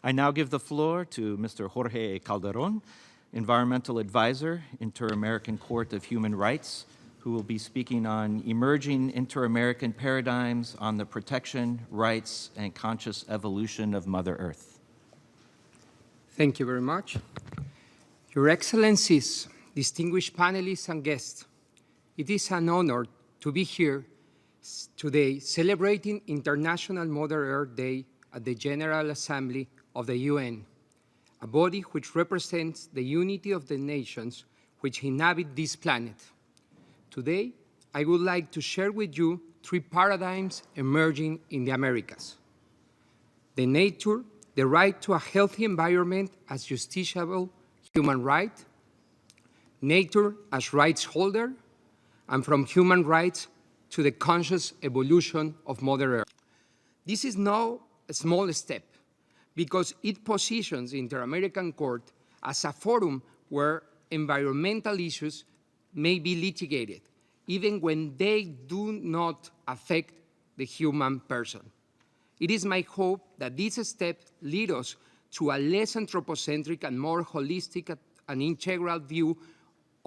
I now give the floor to Mr. Jorge Calderón, Environmental Advisor, Inter-American Court of Human Rights, who will be speaking on emerging inter-American paradigms on the protection, rights, and conscious evolution of Mother Earth. Thank you very much. Your Excellencies, distinguished panelists and guests, it is an honor to be here today celebrating International Mother Earth Day at the General Assembly of the UN, a body which represents the unity of the nations which inhabit this planet. Today, I would like to share with you three paradigms emerging in the Americas. The nature, the right to a healthy environment as justiciable human right, nature as rights holder, and from human rights to the conscious evolution of Mother Earth. This is no small step because it positions the Inter-American Court as a forum where environmental issues may be litigated, even when they do not affect the human person. It is my hope that this step lead us to a less anthropocentric and more holistic and integral view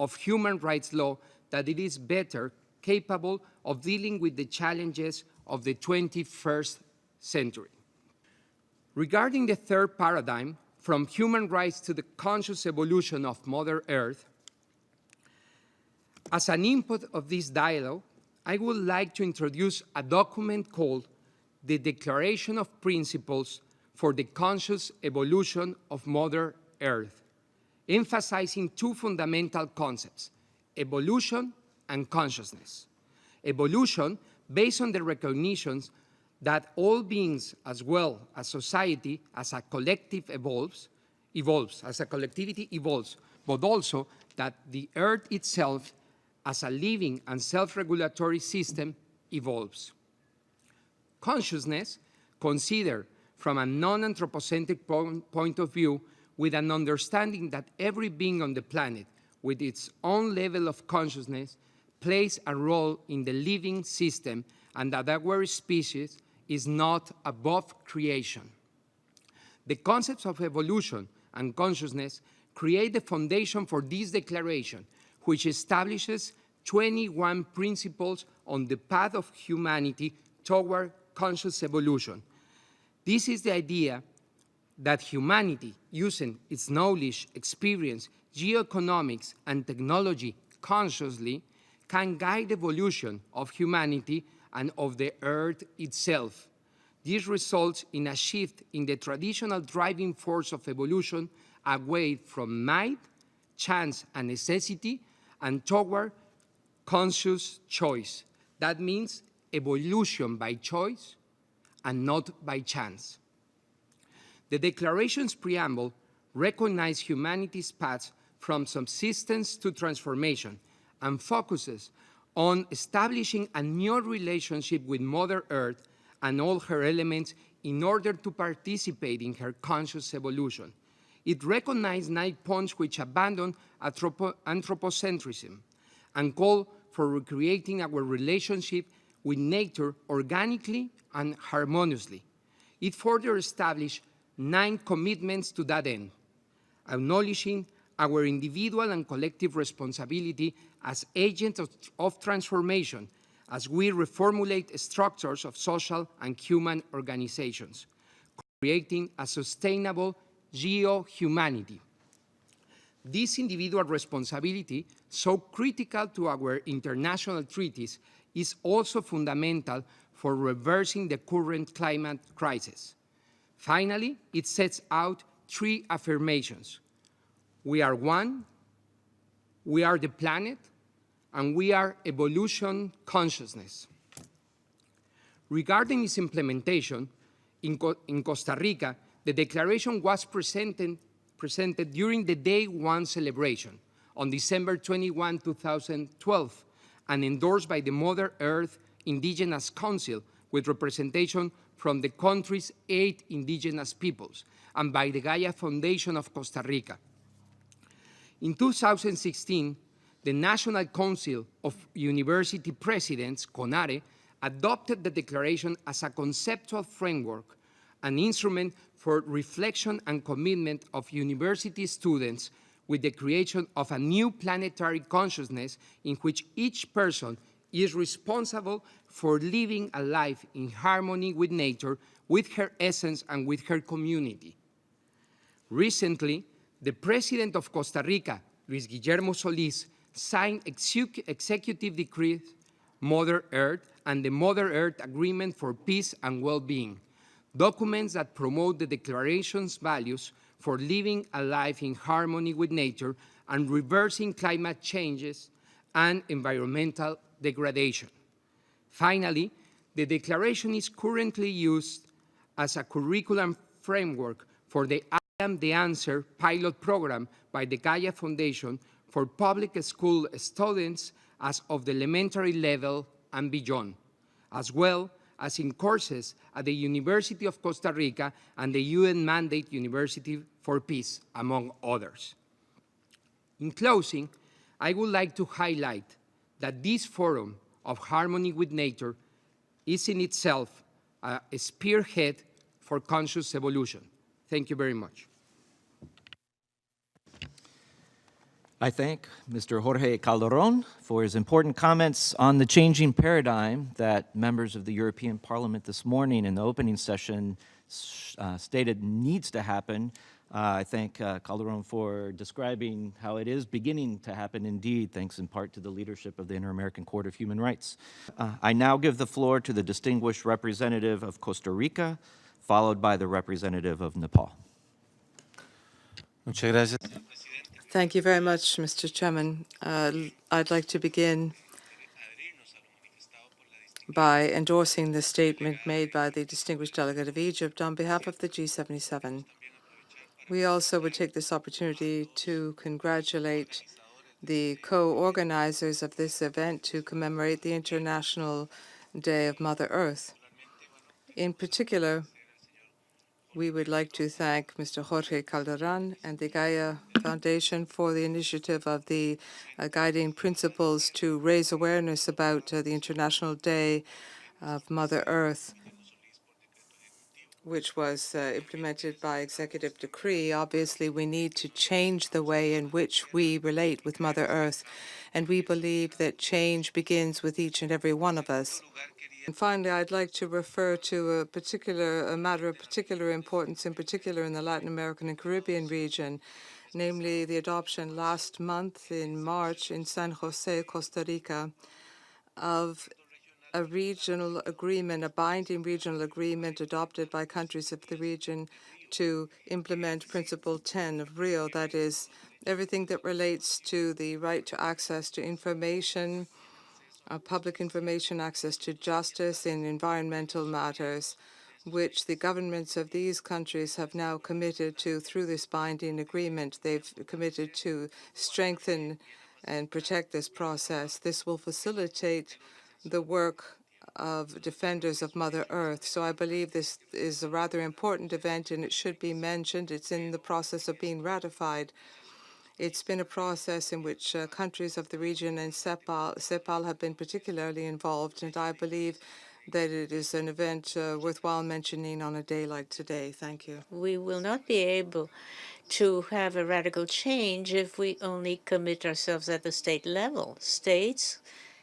of human rights law, that it is better capable of dealing with the challenges of the 21st century. Regarding the third paradigm, from human rights to the conscious evolution of Mother Earth, as an input of this dialogue, I would like to introduce a document called the Declaration of Principios for the Conscious Evolution of Mother Earth, emphasizing two fundamental concepts, evolution and consciousness. Evolution based on the recognition that all beings, as well as society, as a collective evolves, as a collectivity evolves, but also that the Earth itself, as a living and self-regulatory system, evolves. Consciousness, considered from a non-anthropocentric point of view, with an understanding that every being on the planet, with its own level of consciousness, plays a role in the living system, and that our species is not above creation. The concepts of evolution and consciousness create the foundation for this declaration, which establishes 21 principles on the path of humanity toward conscious evolution. This is the idea that humanity, using its knowledge, experience, geoeconomics, and technology consciously, can guide the evolution of humanity and of the Earth itself. This results in a shift in the traditional driving force of evolution away from might, chance, and necessity, and toward conscious choice. That means evolution by choice and not by chance. The Declaration's preamble recognizes humanity's path from subsistence to transformation and focuses on establishing a new relationship with Mother Earth and all her elements in order to participate in her conscious evolution. It recognized 9 points which abandon anthropocentrism and call for recreating our relationship with nature organically and harmoniously. It further established 9 commitments to that end, acknowledging our individual and collective responsibility as agents of transformation as we reformulate structures of social and human organizations, creating a sustainable geo-humanity. This individual responsibility, so critical to our international treaties, is also fundamental for reversing the current climate crisis. Finally, it sets out 3 affirmations. We are one, we are the planet, and we are evolution consciousness. Regarding its implementation, in Costa Rica, the declaration was presented during the Day 1 celebration on December 21, 2012, and endorsed by the Mother Earth Indigenous Council with representation from the country's 8 indigenous peoples and by the Gaia Foundation of Costa Rica. In 2016, the National Council of University Presidents, CONARE, adopted the declaration as a conceptual framework, an instrument for reflection and commitment of university students with the creation of a new planetary consciousness in which each person is responsible for living a life in harmony with nature, with her essence, and with her community. Recently, the President of Costa Rica, Luis Guillermo Solís, signed executive decrees Mother Earth and the Mother Earth Agreement for Peace and Well-being, documents that promote the Declaration's values for living a life in harmony with nature and reversing climate changes and environmental degradation. Finally, the Declaration is currently used as a curriculum framework for the I Am the Answer pilot program by the Gaia Foundation for public school students as of the elementary level and beyond, as well as in courses at the University of Costa Rica and the UN Mandate University for Peace, among others. In closing, I would like to highlight that this forum of harmony with nature is in itself a spearhead for conscious evolution. Thank you very much. I thank Mr. Jorge Calderón for his important comments on the changing paradigm that members of the European Parliament this morning in the opening session stated needs to happen. I thank Calderón for describing how it is beginning to happen indeed, thanks in part to the leadership of the Inter-American Court of Human Rights. I now give the floor to the distinguished representative of Costa Rica, followed by the representative of Nepal. Muchas gracias. Thank you very much, Mr. Chairman. I'd like to begin by endorsing the statement made by the distinguished delegate of Egypt on behalf of the G77. We also would take this opportunity to congratulate the co-organizers of this event to commemorate the International Day of Mother Earth. In particular, we would like to thank Mr. Jorge Calderón and the Gaia Foundation for the initiative of the guiding principles to raise awareness about the International Day of Mother Earth, which was implemented by executive decree. Obviously, we need to change the way in which we relate with Mother Earth, and we believe that change begins with each and every one of us. And finally, I'd like to refer to a matter of particular importance, in particular in the Latin American and Caribbean region, namely the adoption last month in March in San Jose, Costa Rica, of a regional agreement, a binding regional agreement adopted by countries of the region to implement Principle 10 of Rio, that is, everything that relates to the right to access to information, public information, access to justice in environmental matters, which the governments of these countries have now committed to through this binding agreement. They've committed to strengthen and protect this process. This will facilitate the work of defenders of Mother Earth. So I believe this is a rather important event, and it should be mentioned. It's in the process of being ratified. It's been a process in which countries of the region and CEPAL have been particularly involved, and I believe that it is an event worthwhile mentioning on a day like today. Thank you. We will not be able to have a radical change if we only commit ourselves at the state level. States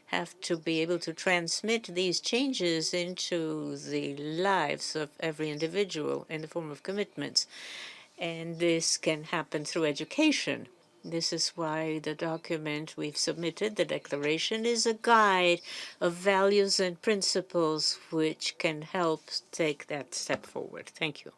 have to be able to transmit these changes into the lives of every individual in the form of commitments. And this can happen through education. This is why the document we've submitted, the declaration, is a guide of values and principles which can help take that step forward. Thank you.